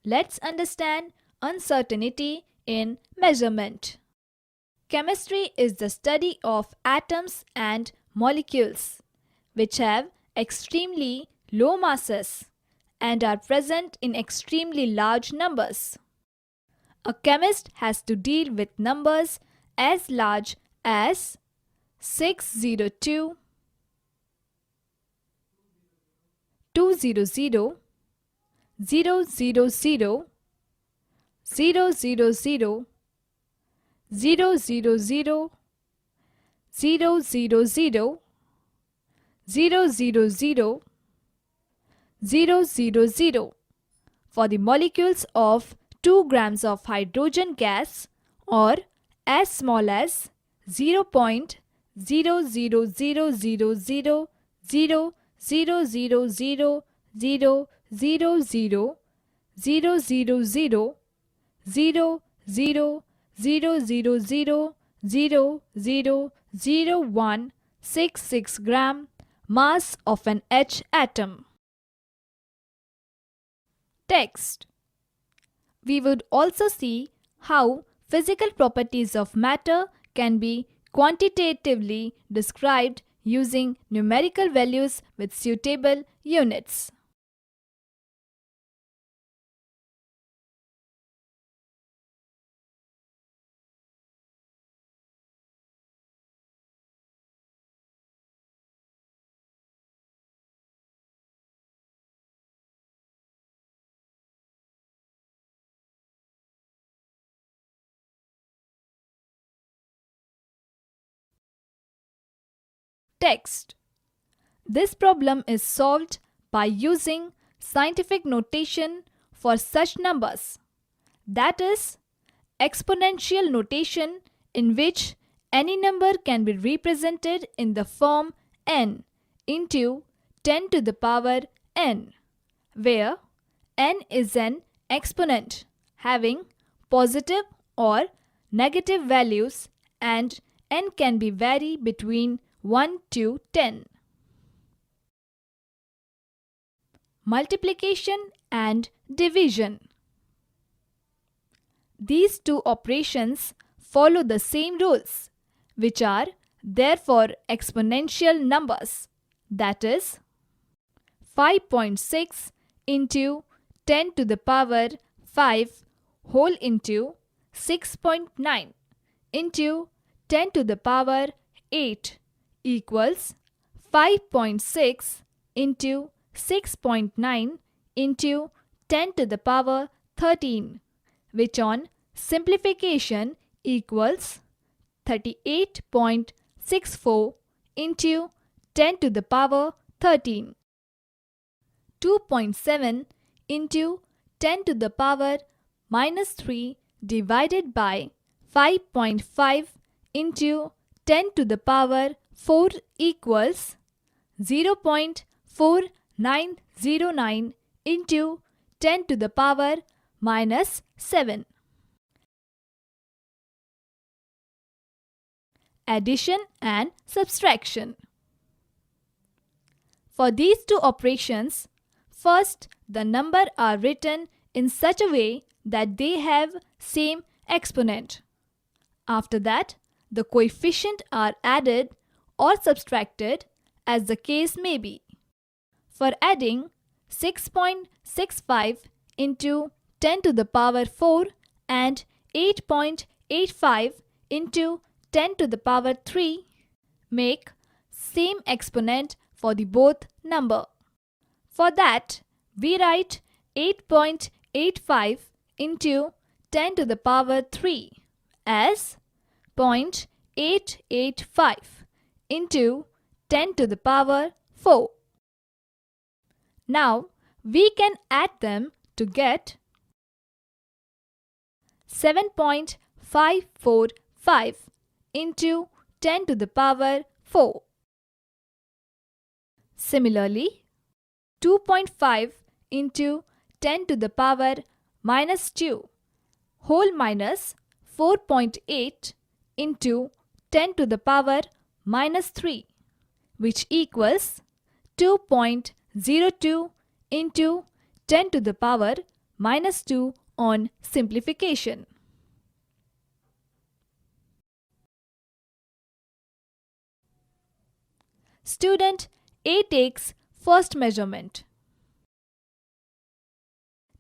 Let's understand uncertainty in measurement. Chemistry is the study of atoms and molecules which have extremely low masses and are present in extremely large numbers. A chemist has to deal with numbers as large as 602, 200, 000, 000, 000, 000, 000, 000, 000, for the molecules of 2 grams of hydrogen gas or as small as 0.0000000000000000166 gram mass of an H atom. Text. We would also see how physical properties of matter can be quantitatively described using numerical values with suitable units. Text. This problem is solved by using scientific notation for such numbers, that is, exponential notation, in which any number can be represented in the form n into 10 to the power n, where n is an exponent having positive or negative values and n can be vary between 1 to 10. Multiplication and division. These two operations follow the same rules, which are therefore exponential numbers, that is 5.6 into 10 to the power 5 whole into 6.9 into 10 to the power 8 equals 5.6 into 6.9 into 10 to the power 13, which on simplification equals 38.64 into 10 to the power 13. 2.7 into 10 to the power minus 3 divided by 5.5 into 10 to the power 4 equals 0.4909 into 10 to the power minus 7. Addition and subtraction. For these two operations, first the number are written in such a way that they have same exponent. After that, the coefficient are added or subtracted as the case may be. For adding 6.65 into 10 to the power 4 and 8.85 into 10 to the power 3 make same exponent for the both number. For that, we write 8.85 into 10 to the power 3 as 0.885 into 10 to the power 4. Now, we can add them to get 7.545 into 10 to the power 4. Similarly, 2.5 into 10 to the power minus 2 whole minus 4.8 into 10 to the power minus 3, which equals 2.02 into 10 to the power minus 2 on simplification. Student A takes first measurement.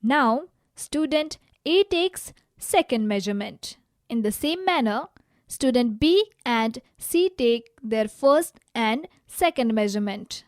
Now, student A takes second measurement. In the same manner, student B and C take their first and second measurement.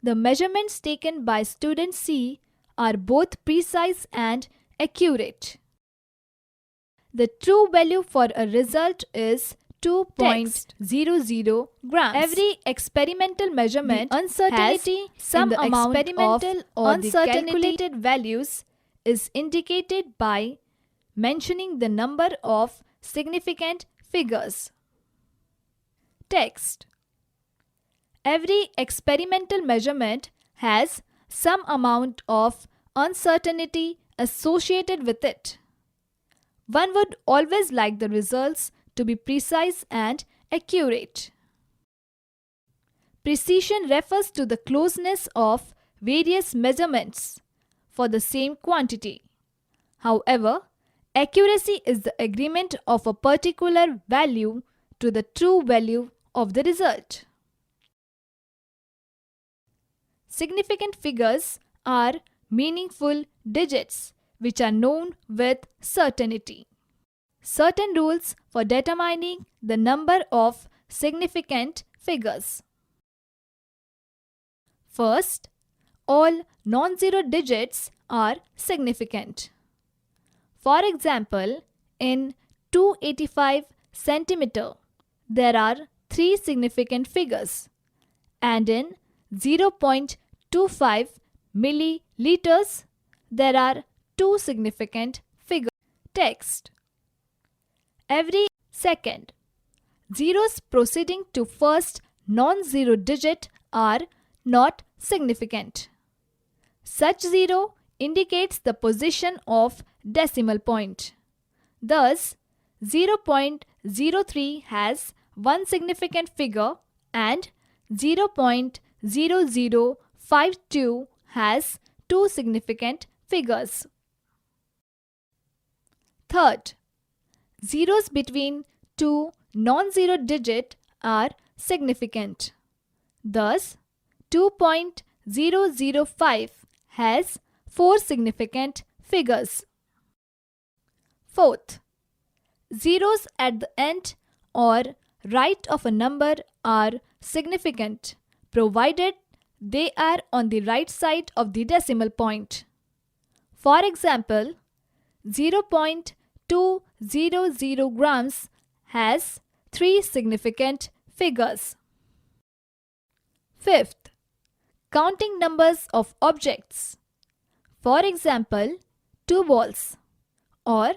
The measurements taken by student C are both precise and accurate. The true value for a result is 2.00 grams. Every experimental measurement uncertainty some amount experimental or uncertainty calculated values is indicated by mentioning the number of significant figures. Text. Every experimental measurement has some amount of uncertainty associated with it. One would always like the results to be precise and accurate. Precision refers to the closeness of various measurements for the same quantity. However, accuracy is the agreement of a particular value to the true value of the result. Significant figures are meaningful digits which are known with certainty. Certain rules for determining the number of significant figures. First, all non-zero digits are significant. For example, in 285 centimeter, there are 3 significant figures, and in 0.25 milliliters, there are 2 significant figures. Text. Every second, zeros proceeding to first non-zero digit are not significant. Such zero indicates the position of decimal point. Thus, 0.03 has one significant figure and 0.0052 has 2 significant figures. Third, zeros between 2 non-zero digits are significant. Thus, 2.005 has 4 significant figures. Fourth, zeros at the end or right of a number are significant, provided they are on the right side of the decimal point. For example, 0.200 grams has 3 significant figures. Fifth, counting numbers of objects. For example, 2 balls or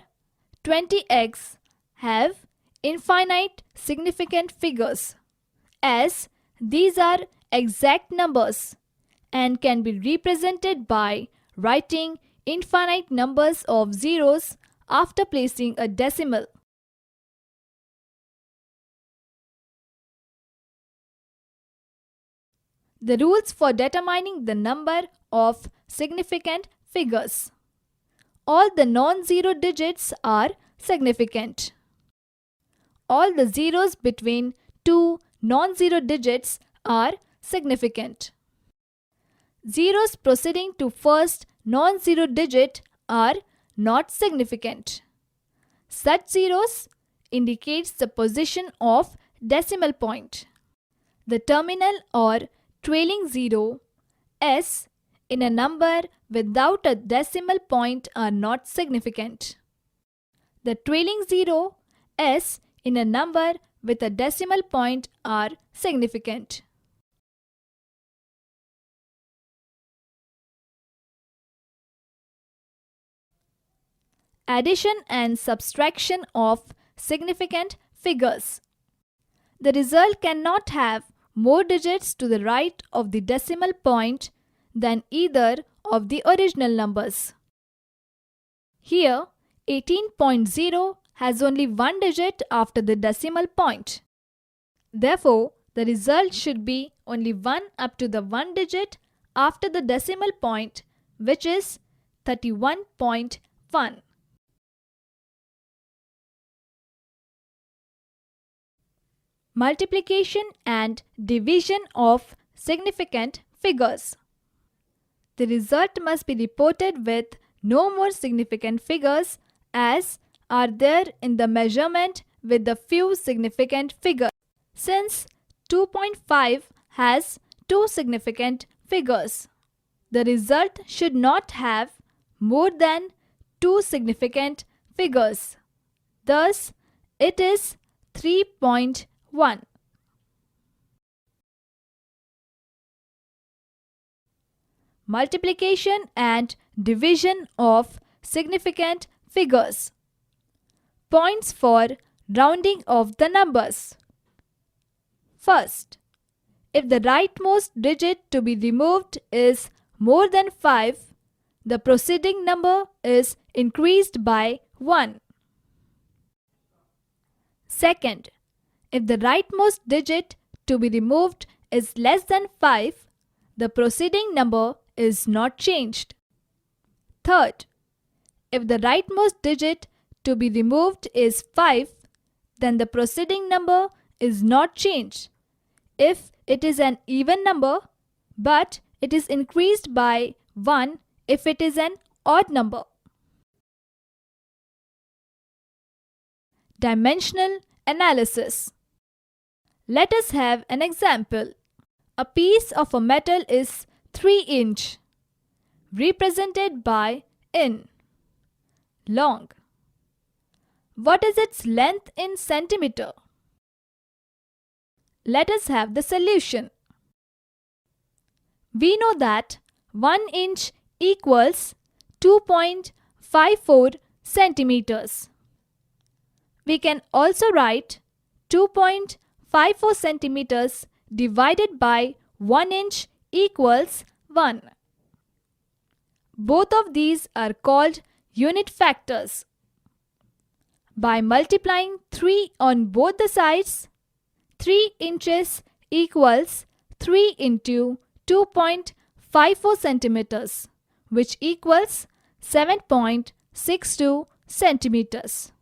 20 eggs have infinite significant figures, as these are exact numbers and can be represented by writing infinite numbers of zeros after placing a decimal. The rules for determining the number of significant figures. All the non-zero digits are significant. All the zeros between 2 non-zero digits are significant. Zeros proceeding to first non-zero digit are not significant. Such zeros indicates the position of decimal point. The terminal or trailing zero s in a number without a decimal point are not significant. The trailing zero s in a number with a decimal point are significant. addition and subtraction of significant figures. The result cannot have more digits to the right of the decimal point than either of the original numbers. Here, 18.0 has only one digit after the decimal point. Therefore, the result should be only 1 up to the one digit after the decimal point, which is 31.1. Multiplication and division of significant figures. The result must be reported with no more significant figures as are there in the measurement with the few significant figures. Since 2.5 has two significant figures, the result should not have more than two significant figures. Thus, it is 3.1. Multiplication and division of significant figures. Points for rounding of the numbers. First, if the rightmost digit to be removed is more than 5, the preceding number is increased by 1. Second, if the rightmost digit to be removed is less than 5, the preceding number is not changed. Third, if the rightmost digit to be removed is 5, then the preceding number is not changed if it is an even number, but it is increased by 1 if it is an odd number. Dimensional analysis. Let us have an example. A piece of a metal is 3 inch, represented by in. Long. What is its length in centimeter? Let us have the solution. We know that 1 inch equals 2.54 centimeters. We can also write 2.54 centimeters divided by 1 inch equals 1. Both of these are called unit factors. By multiplying 3 on both the sides, 3 inches equals 3 into 2.54 centimeters, which equals 7.62 centimeters.